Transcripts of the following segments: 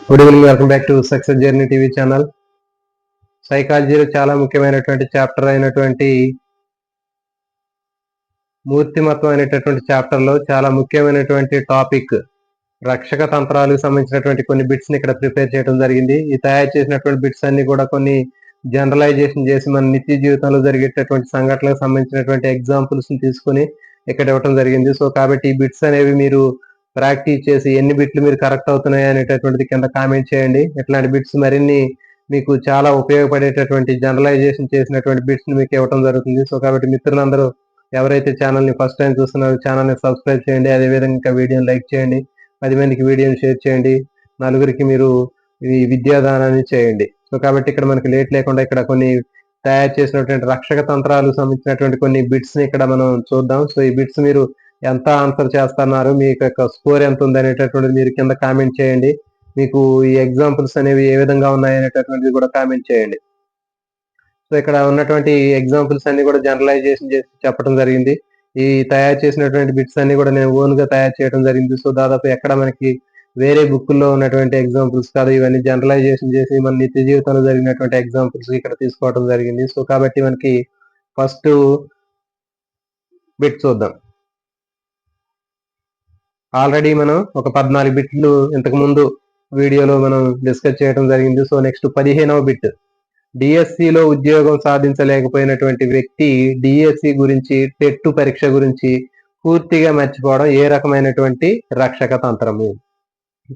Good evening, welcome back to success journey TV channel. సైకాలజీలో చాలా ముఖ్యమైనటువంటి చాప్టర్ అయినటువంటి మూర్తిమత్వం అనేటటువంటి చాప్టర్లో చాలా ముఖ్యమైనటువంటి టాపిక్ రక్షక తంత్రాలకు సంబంధించినటువంటి కొన్ని బిట్స్ ని ఇక్కడ ప్రిపేర్ చేయడం జరిగింది. ఈ తయారు చేసినటువంటి బిట్స్ అన్ని కూడా కొన్ని జనరలైజేషన్ చేసి మన నిత్య జీవితంలో జరిగేటటువంటి సంఘటనలకు సంబంధించినటువంటి ఎగ్జాంపుల్స్ ని తీసుకుని ఇక్కడ ఇవ్వడం జరిగింది. సో కాబట్టి ఈ బిట్స్ అనేవి మీరు ప్రాక్టీస్ చేసి ఎన్ని బిట్లు మీరు కరెక్ట్ అవుతున్నాయి అనేటటువంటిది కింద కామెంట్ చేయండి. ఇట్లాంటి బిట్స్ మరిన్ని మీకు చాలా ఉపయోగపడేటటువంటి జనరలైజేషన్ చేసినటువంటి బిట్స్ ని మీకు ఇవ్వడం జరుగుతుంది. సో కాబట్టి మిత్రులందరూ ఎవరైతే ఛానల్ ని ఫస్ట్ టైం చూస్తున్నారో ఛానల్ ని సబ్స్క్రైబ్ చేయండి. అదేవిధంగా ఇంకా వీడియోని లైక్ చేయండి, 10 మందికి వీడియోని షేర్ చేయండి, నలుగురికి మీరు ఈ విద్యాదానాన్ని చేయండి. సో కాబట్టి ఇక్కడ మనకి లేట్ లేకుండా ఇక్కడ కొన్ని తయారు చేసినటువంటి రక్షక తంత్రాలకు సంబంధించినటువంటి కొన్ని బిట్స్ ని ఇక్కడ మనం చూద్దాం. సో ఈ బిట్స్ మీరు ఎంత ఆన్సర్ చేస్తున్నారు, మీ యొక్క స్కోర్ ఎంత ఉంది అనేటటువంటిది మీరు కింద కామెంట్ చేయండి. మీకు ఈ ఎగ్జాంపుల్స్ అనేవి ఏ విధంగా ఉన్నాయి అనేటటువంటిది కూడా కామెంట్ చేయండి. సో ఇక్కడ ఉన్నటువంటి ఎగ్జాంపుల్స్ అన్ని కూడా జనరలైజేషన్ చేసి చెప్పడం జరిగింది. ఈ తయారు చేసినటువంటి బిట్స్ అన్ని కూడా నేను ఓన్ గా తయారు చేయడం జరిగింది. సో దాదాపు ఎక్కడ మనకి వేరే బుక్కుల్లో ఉన్నటువంటి ఎగ్జాంపుల్స్ కాదు, ఇవన్నీ జనరలైజేషన్ చేసి మన నిత్య జీవితంలో జరిగినటువంటి ఎగ్జాంపుల్స్ ఇక్కడ తీసుకోవడం జరిగింది. సో కాబట్టి మనకి ఫస్ట్ బిట్ చూద్దాం. ఆల్రెడీ మనం ఒక 14 బిట్లు ఇంతకు ముందు వీడియోలో మనం డిస్కస్ చేయడం జరిగింది. సో నెక్స్ట్ 15వ బిట్. డిఎస్సిలో ఉద్యోగం సాధించలేకపోయినటువంటి వ్యక్తి డిఎస్సి గురించి, టెట్ పరీక్ష గురించి పూర్తిగా మర్చిపోవడం ఏ రకమైనటువంటి రక్షక తంత్రము?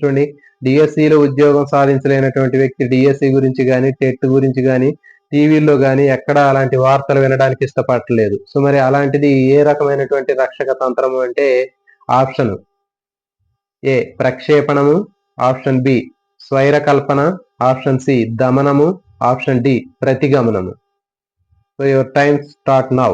చూడండి, డిఎస్సిలో ఉద్యోగం సాధించలేనటువంటి వ్యక్తి డిఎస్సి గురించి కానీ, టెట్ గురించి కానీ, టీవీల్లో కానీ ఎక్కడ అలాంటి వార్తలు వినడానికి ఇష్టపడలేదు. సో మరి అలాంటిది ఏ రకమైనటువంటి రక్షక తంత్రము అంటే ఆప్షన్ ఏ ప్రక్షేపణము, ఆప్షన్ బి స్వైర కల్పన, ఆప్షన్ సి దమనము, ఆప్షన్ డి ప్రతిగమనము. So your time start now.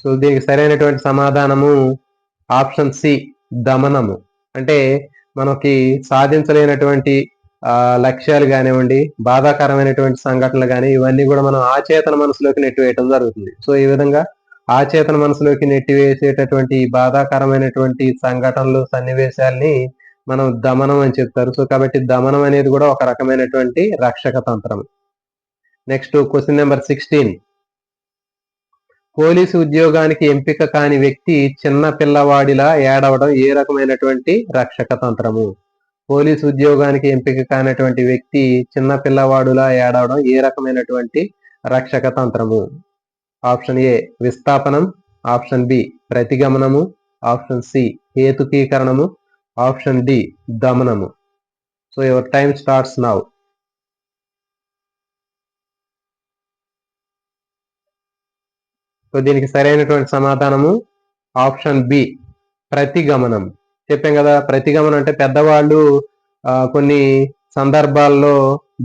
So దీనికి సరైనటువంటి సమాధానము ఆప్షన్ సి దమనము. అంటే మనకి సాధించలేనటువంటి లక్ష్యాలు కానివ్వండి, బాధాకరమైనటువంటి సంఘటనలు కానీ, ఇవన్నీ కూడా మనం ఆచేతన మనసులోకి నెట్టివేయటం జరుగుతుంది. సో ఈ విధంగా ఆచేతన మనసులోకి నెట్టివేసేటటువంటి బాధాకరమైనటువంటి సంఘటనలు, సన్నివేశాల్ని మనం దమనం అని చెప్తారు. సో కాబట్టి దమనం అనేది కూడా ఒక రకమైనటువంటి రక్షక తంత్రం. Next question number 16. పోలీసు ఉద్యోగానికి ఎంపిక కాని వ్యక్తి చిన్న పిల్లవాడిలా ఏడవడం ఏ రకమైనటువంటి రక్షక తంత్రము? పోలీసు ఉద్యోగానికి ఎంపిక కానటువంటి వ్యక్తి చిన్న పిల్లవాడులా ఏడవడం ఏ రకమైనటువంటి రక్షక తంత్రము? ఆప్షన్ ఏ విస్థాపనం, ఆప్షన్ బి ప్రతిగమనము, ఆప్షన్ సి హేతుకీకరణము, ఆప్షన్ డి దమనము. So your time starts now. So దీనికి సరైనటువంటి సమాధానము ఆప్షన్ బి ప్రతిగమనం. చెప్పాం కదా, ప్రతిగమనం అంటే పెద్దవాళ్ళు కొన్ని సందర్భాల్లో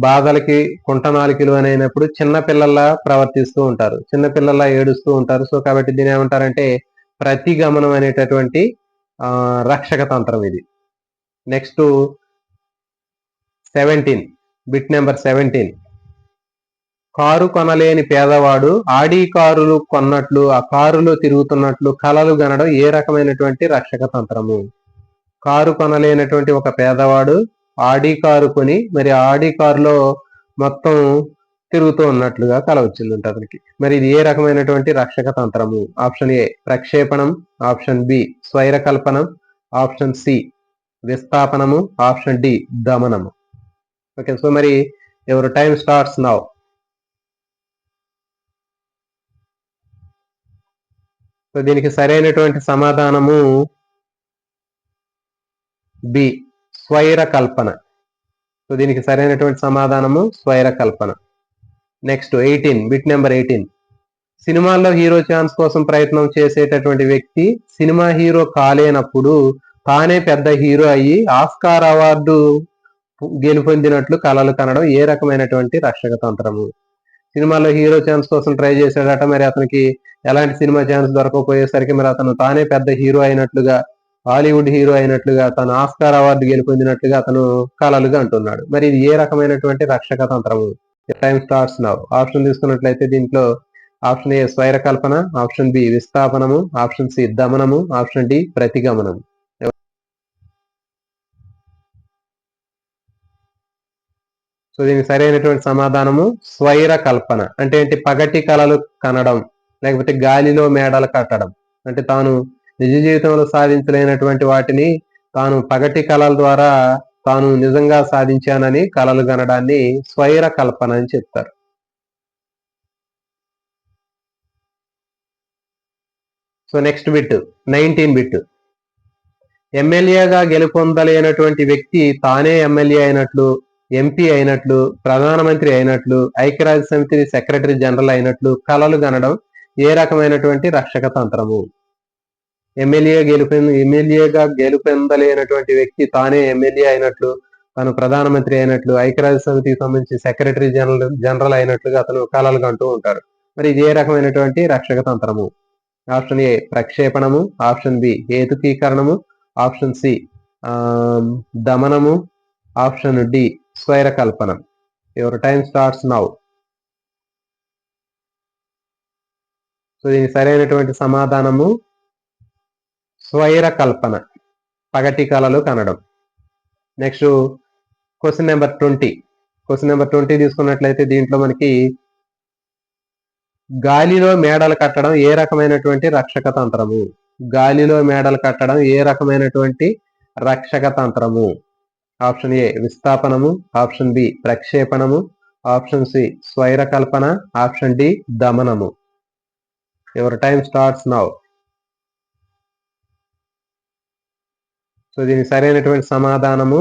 బాధలకి కుంటనాలికలు అయినప్పుడు చిన్న పిల్లల్లా ప్రవర్తిస్తూ ఉంటారు, చిన్న పిల్లల్లా ఏడుస్తూ ఉంటారు. సో కాబట్టి దీని ఏమంటారంటే ప్రతిగమనం అనేటటువంటి రక్షక తంత్రం ఇది. Next 17, bit number 17. కారు కొనలేని పేదవాడు ఆడి కారులు కొన్నట్లు, ఆ కారులో తిరుగుతున్నట్లు కలలు గనడం ఏ రకమైనటువంటి రక్షక తంత్రము? కారు కొనలేనటువంటి ఒక పేదవాడు ఆడి కారు కొని మరి ఆడి కారులో మొత్తం తిరుగుతూ ఉన్నట్లుగా కల వచ్చిందంట అతనికి. మరి ఇది ఏ రకమైనటువంటి రక్షక తంత్రము? ఆప్షన్ ఏ ప్రక్షేపణం, ఆప్షన్ బి స్వైర కల్పనం, ఆప్షన్ సి విస్థాపనము, ఆప్షన్ డి దమనము. ఓకే, సో మరి ఎవరు టైం స్టార్ట్స్ నౌ. సో దీనికి సరైనటువంటి సమాధానము బి స్వైర కల్పన. సో దీనికి సరైనటువంటి సమాధానము స్వైర కల్పన. Next 18, bit number 18. సినిమాల్లో హీరో ఛాన్స్ కోసం ప్రయత్నం చేసేటటువంటి వ్యక్తి సినిమా హీరో కాలేనప్పుడు తానే పెద్ద హీరో అయ్యి ఆస్కార్ అవార్డు గెలుపొందినట్లు కలలు కనడం ఏ రకమైనటువంటి రక్షక తంత్రము? సినిమాలో హీరో ఛాన్స్ కోసం ట్రై చేశాడట, మరి అతనికి ఎలాంటి సినిమా ఛాన్స్ దొరకకపోయేసరికి మరి అతను తానే పెద్ద హీరో అయినట్లుగా, హాలీవుడ్ హీరో అయినట్లుగా, తను ఆస్కార్ అవార్డు గెలుపొందినట్లుగా అతను కలలుగా అంటున్నాడు. మరి ఇది ఏ రకమైనటువంటి రక్షక తంత్రము? Time starts now. ఆప్షన్ తీసుకున్నట్లయితే దీంట్లో ఆప్షన్ ఏ స్వైరకల్పన, ఆప్షన్ బి విస్థాపనము, ఆప్షన్ సి దమనము, ఆప్షన్ డి ప్రతిగమనము. సో దీనికి సరైనటువంటి సమాధానము స్వైర కల్పన. అంటే ఏంటి? పగటి కలలు కనడం, లేకపోతే గాలిలో మేడలు కట్టడం. అంటే తాను నిజ జీవితంలో సాధించలేనటువంటి వాటిని తాను పగటి కళల ద్వారా తాను నిజంగా సాధించానని కలలు కనడాన్ని స్వైర కల్పన అని చెప్తారు. So next bit 19 bit. ఎమ్మెల్యేగా గెలుపొందలేనటువంటి వ్యక్తి తానే ఎమ్మెల్యే అయినట్లు, ఎంపీ అయినట్లు, ప్రధానమంత్రి అయినట్లు, ఐక్యరాజ్య సమితి సెక్రటరీ జనరల్ అయినట్లు కలలు కనడం ఏ రకమైనటువంటి రక్షక తంత్రము? ఎమ్మెల్యేగా గెలుపొందలేనటువంటి వ్యక్తి తానే ఎమ్మెల్యే అయినట్లు, తను ప్రధానమంత్రి అయినట్లు, ఐక్యరాజ్య సమితికి సంబంధించి సెక్రటరీ జనరల్ అయినట్లుగా అతను కలలు కంటూ ఉంటారు. మరి ఇది ఏ రకమైనటువంటి రక్షక తంత్రము? ఆప్షన్ ఏ ప్రక్షేపణము, ఆప్షన్ బి హేతుకీకరణము, ఆప్షన్ సి దమనము, ఆప్షన్ డి స్వైర కల్పన. Your time starts now. So దీనికి సరైనటువంటి సమాధానము స్వైర కల్పన, పగటి కలలు కనడం. Next question number 20. Question number 20 తీసుకున్నట్లయితే దీంట్లో మనకి గాలిలో మేడలు కట్టడం ఏ రకమైనటువంటి రక్షక తంత్రము? గాలిలో మేడలు కట్టడం ఏ రకమైనటువంటి రక్షక తంత్రము? ఆప్షన్ ఏ విస్థాపనము, ఆప్షన్ బి ప్రక్షేపణము, ఆప్షన్ సి స్వైర కల్పన, ఆప్షన్ డి దమనము. Your time starts now. So దీనికి సరైనటువంటి సమాధానము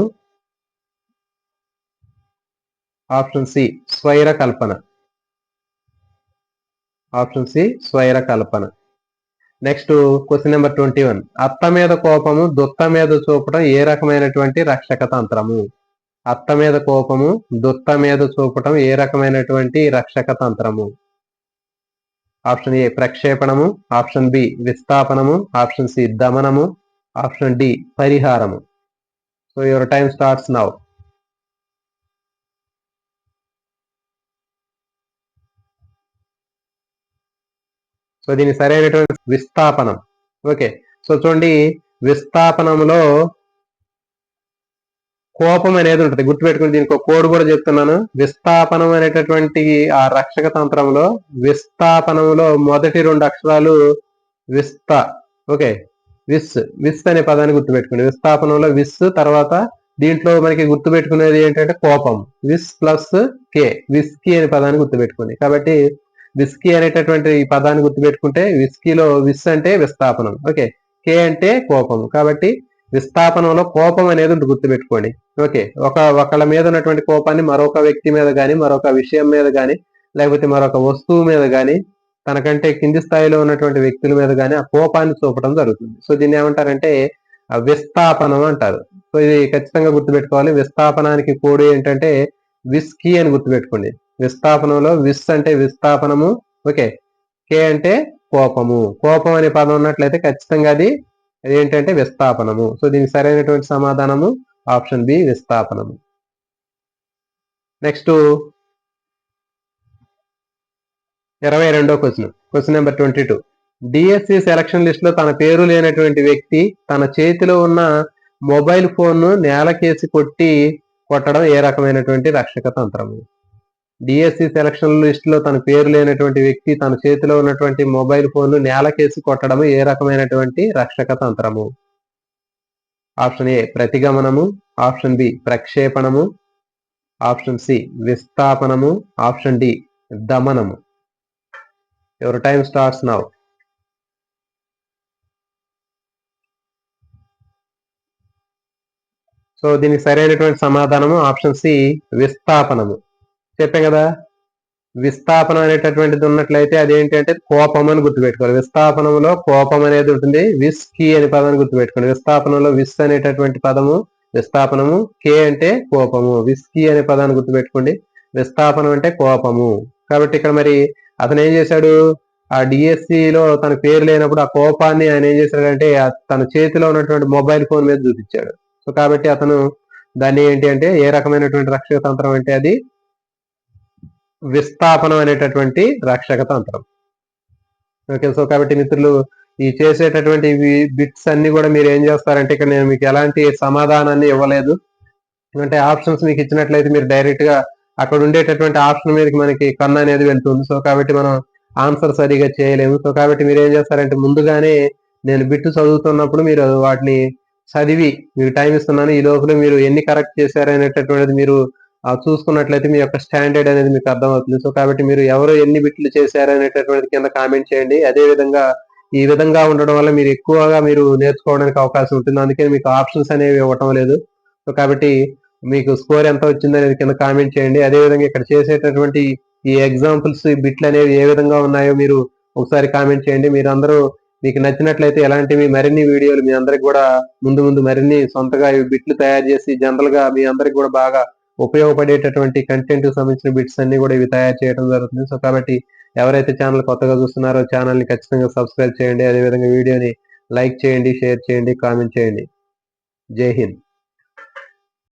ఆప్షన్ సి స్వైర కల్పన. ఆప్షన్ సి స్వైర కల్పన. Next question number 21. అత్త మీద కోపము దుత్త మీద చూపటం ఏ రకమైనటువంటి రక్షక తంత్రము? అత్త మీద కోపము దుత్త మీద చూపటం ఏ రకమైనటువంటి రక్షక తంత్రము? ఆప్షన్ ఏ ప్రక్షేపణము, ఆప్షన్ బి విస్థాపనము, ఆప్షన్ సి దమనము, ఆప్షన్ డి పరిహారము. So your time starts now. So దీని సరైనటువంటి విస్థాపనం. ఓకే, సో చూడండి, విస్థాపనంలో కోపం అనేది ఉంటుంది, గుర్తుపెట్టుకుని దీనికి ఒక కోడ్ కూడా చెప్తున్నాను. విస్థాపనం అనేటటువంటి ఆ రక్షక తంత్రంలో విస్థాపనంలో మొదటి 2 అక్షరాలు విస్త. ఓకే, విస్ అనే పదాన్ని గుర్తుపెట్టుకోండి. విస్థాపనంలో విస్, తర్వాత దీంట్లో మనకి గుర్తుపెట్టుకునేది ఏంటంటే కోపం. విస్ ప్లస్ కే, విస్కీ అనే పదాన్ని గుర్తుపెట్టుకోండి. కాబట్టి విస్కీ అనేటటువంటి ఈ పదాన్ని గుర్తుపెట్టుకుంటే విస్కీలో విస్ అంటే విస్థాపనం, ఓకే, కే అంటే కోపం. కాబట్టి విస్థాపనంలో కోపం అనేది గుర్తుపెట్టుకోండి. ఓకే, ఒకళ్ళ మీద ఉన్నటువంటి కోపాన్ని మరొక వ్యక్తి మీద కానీ, మరొక విషయం మీద కానీ, లేకపోతే మరొక వస్తువు మీద కానీ, తనకంటే కింది స్థాయిలో ఉన్నటువంటి వ్యక్తుల మీద కానీ ఆ కోపాన్ని చూపడం జరుగుతుంది. సో దీన్ని ఏమంటారంటే విస్థాపనం అంటారు. సో ఇది ఖచ్చితంగా గుర్తుపెట్టుకోవాలి. విస్థాపనానికి కోడ్ ఏంటంటే విస్కీ అని గుర్తుపెట్టుకోండి. విస్థాపనంలో విస్ అంటే విస్థాపనము, ఓకే, కే అంటే కోపము. కోపం అనే పదం ఉన్నట్లయితే ఖచ్చితంగా అది ఏంటంటే విస్థాపనము. సో దీనికి సరైనటువంటి సమాధానము ఆప్షన్ బి విస్థాపనము. నెక్స్ట్ 22వ question, question number 22. DSC selection list లో తన పేరు లేనటువంటి వ్యక్తి తన చేతిలో ఉన్న మొబైల్ ఫోన్ ను నేలకేసి కొట్టడం ఏ రకమైనటువంటి రక్షక తంత్రము? డిఎస్సి సెలక్షన్ లిస్ట్ లో తన పేరు లేనటువంటి వ్యక్తి తన చేతిలో ఉన్నటువంటి మొబైల్ ఫోన్ ను నేలకేసి కొట్టడం ఏ రకమైనటువంటి రక్షక తంత్రము? ఆప్షన్ ఏ ప్రతిగమనము, ఆప్షన్ బి ప్రక్షేపణము, ఆప్షన్ సి విస్థాపనము, ఆప్షన్ డి దమనము. Your time starts now. So దీనికి సరైనటువంటి సమాధానము ఆప్షన్ సి విస్థాపనము. చెప్పాం కదా, విస్థాపనం అనేటటువంటిది ఉన్నట్లయితే అదేంటంటే కోపం అని గుర్తుపెట్టుకోవాలి. విస్థాపనంలో కోపం అనేది ఉంటుంది. విస్కీ అనే పదాన్ని గుర్తుపెట్టుకోండి. విస్థాపనంలో విస్ అనేటటువంటి పదము విస్థాపనము, కే అంటే కోపము. విస్కీ అనే పదాన్ని గుర్తుపెట్టుకోండి. విస్థాపనం అంటే కోపము. కాబట్టి ఇక్కడ మరి అతను ఏం చేశాడు, ఆ డిఎస్సిలో తన పేరు లేనప్పుడు ఆ కోపాన్ని ఆయన ఏం చేశాడంటే తన చేతిలో ఉన్నటువంటి మొబైల్ ఫోన్ మీద చూపించాడు. సో కాబట్టి అతను దాన్ని ఏంటి అంటే ఏ రకమైనటువంటి రక్షక తంత్రం అంటే అది విస్థాపనం అనేటటువంటి రక్షక తంత్రం. ఓకే. సో, కాబట్టి మిత్రులు ఈ చేసేటటువంటి బిట్స్ అన్నీ గూడా మీరేం జేస్తారంటే ఇక్కడ నేను మీకు ఎలాంటి సమాధానాన్ని ఇవ్వలేదు. అంటే ఆప్షన్స్ మీకిచ్చినట్లయితే మీరు డైరెక్ట్‌గా అక్కడ ఉండేటటువంటి ఆప్షన్ మీదకి మనకి కన్ననేది వెళ్తుంది. సో, కాబట్టి మనం ఆన్సర్ సరిగ్గా చేయలేము. సో, కాబట్టి మీరేం చేస్తారంటే ముందుగానే నేను బిట్ చదువుతున్నప్పుడు మీరు వాటిని చదివి మీకు టైమ్ ఇస్తున్నాను. ఈ లోపల మీరు ఎన్ని కరెక్ట్ చేశారనేటటువంటిది మీరు చూసుకున్నట్లయితే మీ యొక్క స్టాండర్డ్ అనేది మీకు అర్థమవుతుంది. సో, కాబట్టి మీరు ఎవరు ఎన్ని బిట్లు చేశారనేటటువంటిది కింద కామెంట్ చేయండి. అదే విధంగా ఈ విధంగా ఉండడం వల్ల మీరు ఎక్కువగా మీరు నేర్చుకోవడానికి అవకాశం ఉంటుంది. అందుకని మీకు ఆప్షన్స్ అనేవి ఇవ్వటం లేదు. సో, కాబట్టి మీకు స్కోర్ ఎంత వచ్చిందనేది కింద కామెంట్ చేయండి. అదే విధంగా ఇక్కడ చేసేటటువంటి ఈ ఎగ్జాంపుల్స్, ఈ బిట్లనేవి ఏ విధంగా ఉన్నాయో మీరు ఒకసారి కామెంట్ చేయండి. మీరందరూ మీకు నచ్చినట్లయితే ఇలాంటివి మరిన్ని వీడియోలు మీ అందరికి గూడా ముందు ముందు మరిన్ని సొంతగా ఈ బిట్లు తయారు జేసి జనరల్‌గా మీ అందరికి గూడా బాగా ఉపయోగపడేటటువంటి కంటెంట్‌కి సంబంధించిన బిట్స్ అన్నీ గూడా ఇవి తయారు చేయడం జరుగుతుంది. సో, కాబట్టి ఎవరైతే ఛానెల్ కొత్తగా చూస్తున్నారో ఛానెల్‌ని ఖచ్చితంగా సబ్స్క్రైబ్ చేయండి. అదే విధంగా వీడియోని లైక్ చేయండి, షేర్ చేయండి, కామెంట్ చేయండి. జై హింద్.